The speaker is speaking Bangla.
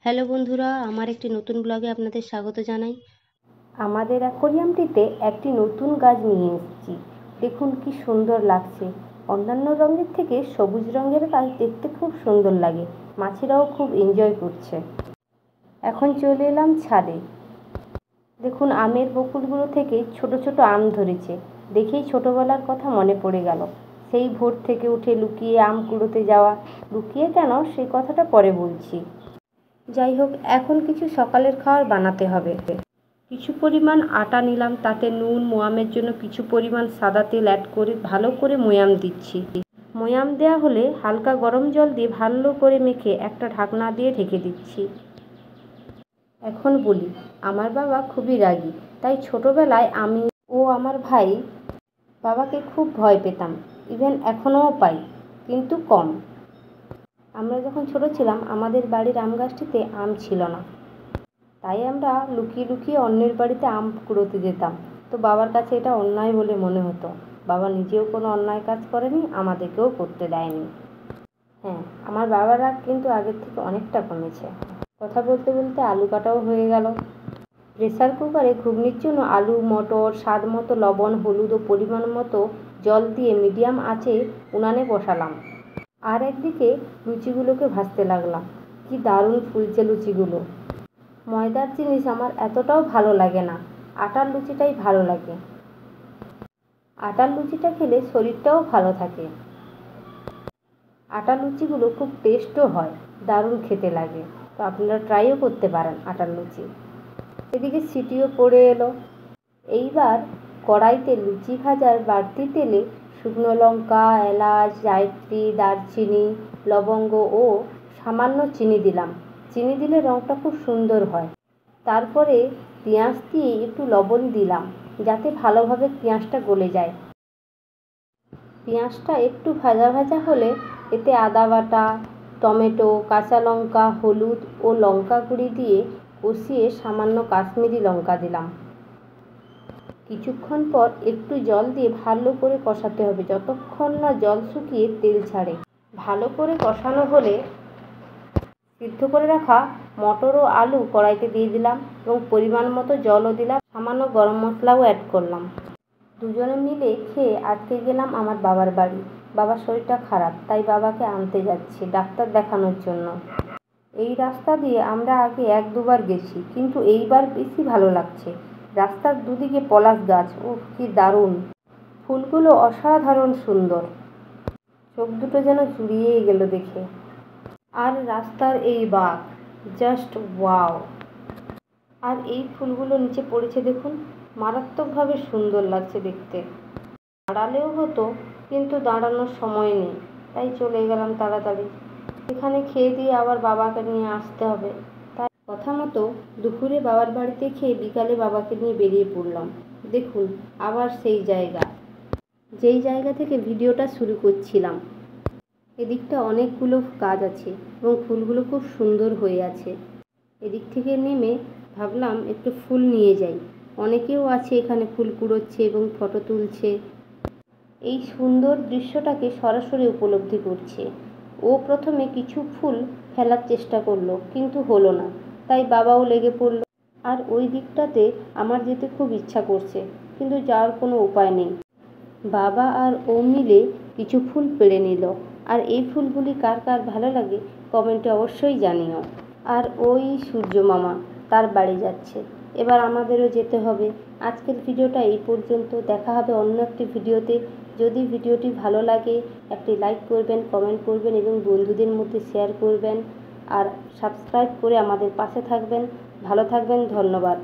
হ্যালো বন্ধুরা, আমার একটি নতুন ব্লগে আপনাদের স্বাগত জানাই। আমাদের অ্যাকোয়ারিয়ামটিতে একটি নতুন গাছ নিয়ে এসেছি। দেখুন কি সুন্দর লাগছে। অন্যান্য রঙের থেকে সবুজ রঙের গাছ দেখতে খুব সুন্দর লাগে। মাছেরাও খুব এনজয় করছে। এখন চলে এলাম ছাদে। দেখুন আমের বকুলগুলো থেকে ছোট ছোট আম ধরেছে। দেখেই ছোটবেলার কথা মনে পড়ে গেল। সেই ভোর থেকে উঠে লুকিয়ে আম কুড়োতে যাওয়া। লুকিয়ে কেন, সেই কথাটা পরে বলছি। যাই হোক, এখন কিছু সকালের খাবার বানাতে হবে। কিছু পরিমাণ আটা নিলাম, তাতে নুন, ময়ামের জন্য কিছু পরিমাণ সাদা তেল অ্যাড করে ভালো করে ময়াম দিচ্ছি। ময়াম দেওয়া হলে হালকা গরম জল দিয়ে ভালো করে মেখে একটা ঢাকনা দিয়ে ঢেকে দিচ্ছি। এখন বলি, আমার বাবা খুবই রাগী, তাই ছোটোবেলায় আমি ও আমার ভাই বাবাকে খুব ভয় পেতাম। ইভেন এখনও পাই, কিন্তু কম। আমরা যখন ছোট ছিলাম আমাদের বাড়ির আম গাছটিতে আম ছিল না, তাই আমরা লুকিয়ে লুকিয়ে অন্যের বাড়িতে আম কুড়োতে যেতাম। তো বাবার কাছে এটা অন্যায় বলে মনে হতো। বাবা নিজেও কোনো অন্যায় কাজ করেনি, আমাদেরকেও করতে দেয়নি। হ্যাঁ, আমার বাবার রাগ কিন্তু আগের থেকে অনেকটা কমেছে। কথা বলতে বলতে আলু কাটাও হয়ে গেল। প্রেসার কুকারে ঘুগনির জন্য আলু, মটর, স্বাদ মতো লবণ, হলুদ ও পরিমাণ মতো জল দিয়ে মিডিয়াম আঁচে উনানে বসালাম। আর একদিকে লুচিগুলোকে ভাজতে লাগলাম। কি দারুণ ফুলছে লুচিগুলো। ময়দার জিনিস আমার এতটাও ভালো লাগে না, আটার লুচিটাই ভালো লাগে। আটার লুচিটা খেলে শরীরটাও ভালো থাকে। আটার লুচিগুলো খুব টেস্টও হয়, দারুণ খেতে লাগে। তো আপনারা ট্রাইও করতে পারেন আটার লুচি। এদিকে সিটিও পড়ে এলো। এইবার কড়াইতে লুচি ভাজার বাড়তি তেলে শুকনো লঙ্কা, এলাচ, জায়ত্রী, দারচিনি, লবঙ্গ ও সামান্য চিনি দিলাম। চিনি দিলে রঙটা খুব সুন্দর হয়। তারপরে পেঁয়াজ দিয়ে একটু লবণ দিলাম, যাতে ভালোভাবে পেঁয়াজটা গলে যায়। পেঁয়াজটা একটু ভাজা ভাজা হলে এতে আদা বাটা, টমেটো, কাঁচা লঙ্কা, হলুদ ও লঙ্কা গুঁড়ি দিয়ে কষিয়ে সামান্য কাশ্মীরি লঙ্কা দিলাম। কিছুক্ষণ পর একটু জল দিয়ে ভালো করে কষাতে হবে, যতক্ষণ না জল শুকিয়ে তেল ছাড়ে। ভালো করে কষানো হলে সিদ্ধ করে রাখা মটর ও আলু কড়াইতে দিয়ে দিলাম এবং পরিমাণ মতো জলও দিলাম, সামান্য গরম মশলাও অ্যাড করলাম। দুজনে মিলে খেয়ে আজকে গেলাম আমার বাবার বাড়ি। বাবার শরীরটা খারাপ, তাই বাবাকে আনতে যাচ্ছি ডাক্তার দেখানোর জন্য। এই রাস্তা দিয়ে আমরা আগে 1-2 বার গেছি, কিন্তু এইবার বেশি ভালো লাগছে। রাস্তার দুদিকে পলাশ গাছ, উফ কি দারুণ! ফুলগুলো অসাধারণ সুন্দর, চোখ দুটো যেন জুড়িয়েই গেল দেখে। আর রাস্তার এই বাঁক, জাস্ট ওয়াও! আর এই ফুলগুলো নিচে পড়েছে দেখুন, মারাত্মকভাবে সুন্দর লাগছে দেখতে। দাঁড়ালেও হতো, কিন্তু দাঁড়ানোর সময় নেই, তাই চলে গেলাম তাড়াতাড়ি। এখানে খেয়ে দিয়ে আবার বাবাকে নিয়ে আসতে হবে, তাই কথা মতো দুপুরে বাবার বাড়িতে খেয়ে বিকালে বাবাকে নিয়ে বেরিয়ে পড়লাম। দেখুন আবার সেই জায়গা, যেই জায়গা থেকে ভিডিওটা শুরু করছিলাম। এদিকটা অনেকগুলো গাছ আছে এবং ফুলগুলো খুব সুন্দর হয়ে আছে। এদিক থেকে নেমে ভাবলাম একটু ফুল নিয়ে যাই। অনেকেও আছে এখানে ফুল কুড়োচ্ছে এবং ফটো তুলছে। এই সুন্দর দৃশ্যটাকে সরাসরি উপলব্ধি করছে। ও প্রথমে কিছু ফুল ফেলার চেষ্টা করলো, কিন্তু হলো না, তাই বাবাও লেগে পড়ল। আর ওই দিকটাতে আমার যেতে খুব ইচ্ছা করছে, কিন্তু যাওয়ার কোনো উপায় নেই। বাবা আর ও মিলে কিছু ফুল পেড়ে নিল। আর এই ফুলগুলি কার কার ভালো লাগে কমেন্টে অবশ্যই জানিও। আর ওই সূর্য মামা তার বাড়ি যাচ্ছে, এবার আমাদেরও যেতে হবে। আজকের ভিডিওটা এই পর্যন্ত, দেখা হবে অন্য একটি ভিডিওতে। যদি ভিডিওটি ভালো লাগে একটি লাইক করবেন, কমেন্ট করবেন এবং বন্ধুদের মধ্যে শেয়ার করবেন। আর সাবস্ক্রাইব করে আমাদের পাশে থাকবেন। ভালো থাকবেন, ধন্যবাদ।